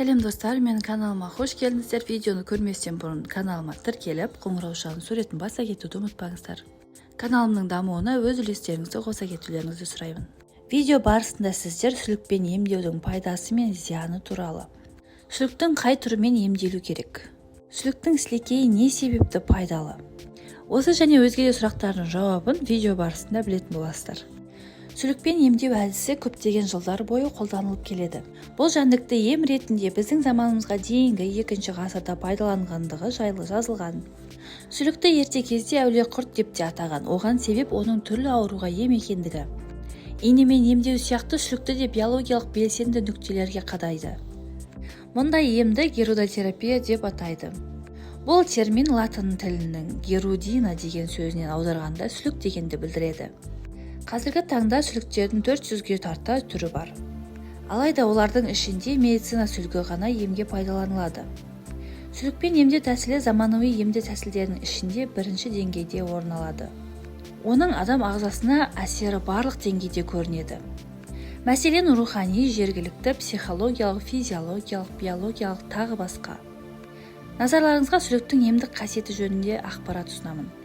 Сәлем достар, менің каналыма қош келдіңіздер. Видеоны көрместен бұрын каналыма тіркеліп, қоңырау шағын суретін баса кетуді ұмытпаңыздар. Каналымның дамуына өз үлестеріңізді қоса кетулеріңізді сұраймын. Видео барысында сіздер сүлікпен емдеудің пайдасы мен зияны туралы, сүліктің қай түрімен емделу керек, сүліктің сілекейі не себепті пайдалы, осы және өзге де сұрақтардың жауабын видео барысында білетін боласыздар. Сүлікпен емдеу әдісі көптеген жылдар бойы қолданылып келеді. Бұл жәндікті ем ретінде біздің заманымызға дейінгі 2 ғасырда пайдаланғандығы жайлы жазылған. Сүлікті ерте кезде әулие құрт деп те атаған, оған себеп оның түрлі ауруға ем екендігі. Инемен емдеу сияқты сүлікті де биологиялық белсенді нүктелерге қадайды. Мұндай емді герудотерапия деп атайды. Бұл термин латын тілінің герудина деген сөзінен аударғанда сүлік дегенді білдіреді. Қазіргі таңда сүліктердің 400-ге тарта түрі бар. Алайда олардың ішінде медицина сүлігі ғана емге пайдаланылады. Сүлікпен емдеу тәсілі заманауи емдеу тәсілдерінің ішінде бірінші деңгейде орын алады. Оның адам ағзасына әсері барлық деңгейде көрінеді. Мәселен, рухани, жергілікті, психологиялық, физиологиялық, биологиялық тағы басқа. Назарларыңызға сүліктің емдік қасиеті жөнінде ақпарат ұсынамын.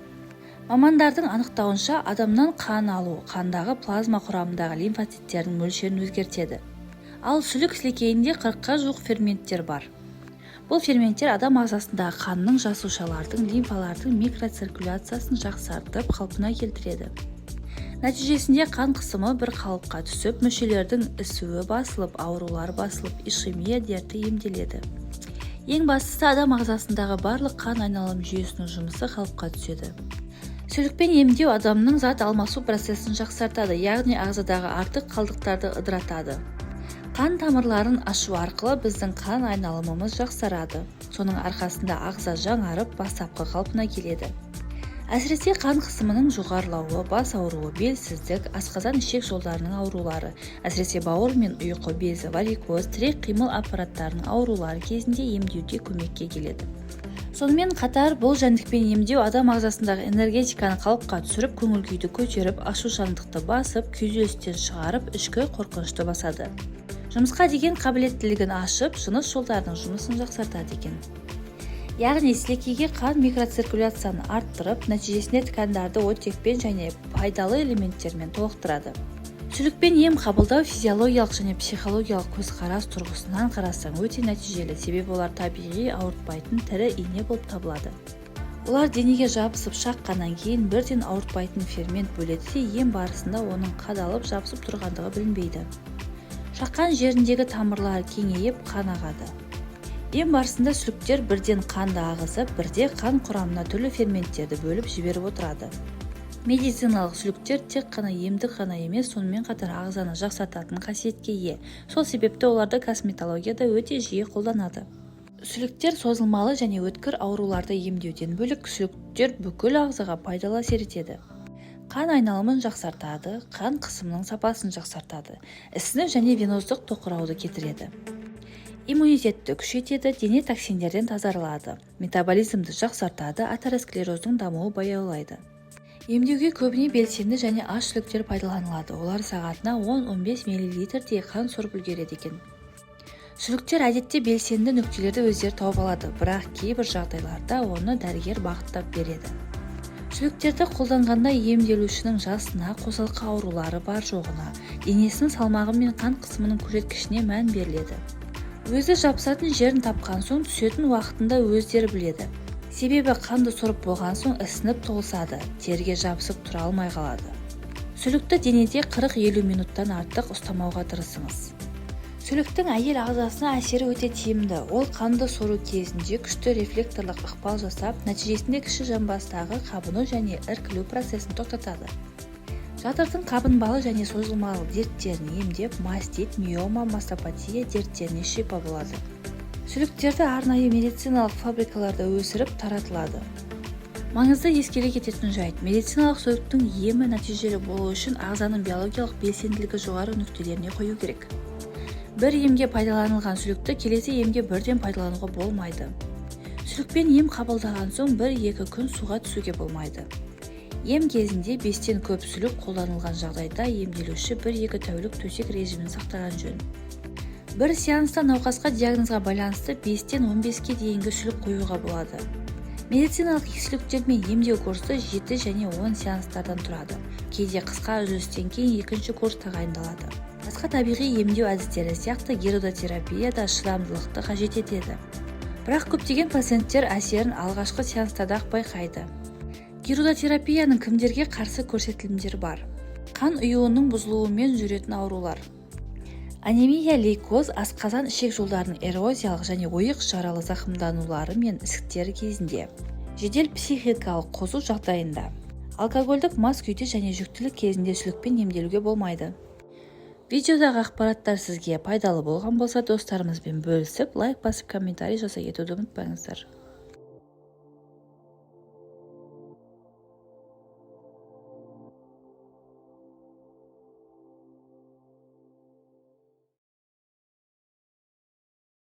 Мамандардың анықтауынша адамнан қан алу қандағы плазма құрамындағы лимфоциттердің мөлшерін өзгертеді. Ал сүлік сілекейінде 40-қа жуық ферменттер бар. Бұл ферменттер адам ағзасындағы қанның жасушалардың, лимфалардың микроциркуляциясын жақсартып, қалпына келтіреді. Нәтижесінде қан қысымы бір қалыпқа түсіп, мүшелердің ісуі басылып, аурулар басылып, ишемия дерті емделеді. Ең бастысы адам ағзасындағы барлық қан айналым жүйесінің жұмысы қалыпқа түседі. Сүлікпен емдеу адамның зат алмасу процесін жақсартады, яғни ағзадағы артық қалдықтарды ыдыратады. Қан тамырларын ашу арқылы біздің қан айналымымыз жақсарады. Соның арқасында ағза жаңарып, бастапқы қалпына келеді. Әсіресе қан қысымының жоғарылауы, бас ауруы, белсіздік, асқазан ішек жолдарының аурулары, әсіресе бауыр мен ұйқы безі, варикоз, тірек қимыл аппараттарының аурулары кезінде емдеуде көмекке келеді. Сонымен қатар бұл жәндікпен емдеу адам ағзасындағы энергетиканы қалыпқа түсіріп, көңіл-күйді көтеріп, ашушаңдықты басып, күйзелістен шығарып, ішкі қорқынышты басады. Жұмысқа деген қабілеттілігін ашып, жыныс жолдарының жұмысын жақсартады екен. Яғни сілекейге қан микроциркуляцияны арттырып, нәтижесінде ткандарды оттекпен және пайдалы элементтермен толықтырады. Сүлікпен ем қабылдау физиологиялық және психологиялық көзқарас тұрғысынан қарасаң өте нәтижелі, себебі олар табиғи ауыртпайтын тірі ине болып табылады. Олар денеге жабысып шаққаннан кейін бірден ауыртпайтын фермент бөледі де ем барысында оның қадалып жабысып тұрғандығы білінбейді. Шаққан жеріндегі тамырлар кеңейіп қан ағады. Ем барысында сүліктер бірден қанды ағызып, бірде қан құрамына түрлі ферменттерді бөліп жіберіп отырады. Медициналық сүліктер тек қана емдік қана емес, сонымен қатар ағзаны жақсартатын қасиетке ие. Сол себепті оларды косметологияда өте жиі қолданады. Сүліктер созылмалы және өткір ауруларды емдеуден бөлек, сүліктер бүкіл ағзаға пайдалы әсер етеді. Қан айналымын жақсартады, қан қысымының сапасын жақсартады, ісініп және веноздық тоқырауды кетіреді. Иммунитетті күшейтеді, дене токсиндерден тазарылады, метаболизмді жақсартады, атеросклероздың дамуы баяулайды. Емдеуге көбіне белсенді және аш сүліктер пайдаланылады. Олар сағатына 10-15 мл қан сорып үлгереді екен. Сүліктер әдетте белсенді нүктелерді өздері тауып алады, бірақ кейбір жағдайларда оны дәрігер бағыттап береді. Сүліктерді қолданғанда емделушінің жасына, қосалқы аурулары бар жоғына, денесінің салмағы мен қан қысымының көрсеткішіне мән беріледі. Өзі жабысатын жерін тапқан соң түсетін уақытында өздері біледі. Себебі қанды сорып болған соң ісініп толысады, терге жабысып тұра алмай қалады. Сүлікті денеде 40-50 минуттан артық ұстамауға тырысыңыз. Сүліктің әйел ағзасына әсері өте тиімді. Ол қанды сору кезінде күшті рефлекторлық ықпал жасап, нәтижесінде кіші жамбастағы қабыну және іркілу процесін тоқтатады. Жатырдың қабынбалы және созылмалы дерттерін емдеп, мастит, миома, мастопатия дерттеріне шипа болады. Сүліктерді арнайы медициналық фабрикаларда өсіріп таратылады. Маңызды ескере кететін жайт, медициналық сүліктің емі нәтижелі болу үшін ағзаның биологиялық белсенділігі жоғары нүктелеріне қою керек. Бір емге пайдаланылған сүлікті келесі емге бірден пайдалануға болмайды. Сүлікпен ем қабылдаған соң 1-2 күн суға түсуге болмайды. Ем кезінде 5-тен көп сүлік қолданылған жағдайда емделуші 1-2 тәулік төсек режимін сақтаған жөн. бір сеанста науқасқа диагнозға байланысты 5-тен 15-ке дейінгі шүлік қоюға болады. Медициналық кесіліктер мен емдеу курсы 7 және 10 сеанстардан тұрады. Кейде қысқа үзілістен кейін екінші курс тағайындалады. Басқа табиғи емдеу әдістері сияқты гирудотерапия да шыдамдылықты қажет етеді. Бірақ көптеген пациенттер әсерін алғашқы сеанстарда-ақ байқайды. Гирудотерапияның кімдерге қарсы көрсетілімдері бар? Қан ұюының бұзылуымен жүретін аурулар. Анемия, лейкоз, асқазан ішек жолдарының эрозиялық және ойық жаралы зақымданулары мен ісіктері кезінде. Жедел психикалық қозу жағдайында. Алкогольдік мас күйде және жүктілік кезінде шүлікпен емделуге болмайды. Видеодағы ақпараттар сізге пайдалы болған болса, достарымызбен бөлісіп, лайк басып, комментарий жасай кетуді ұмытпаңыздар.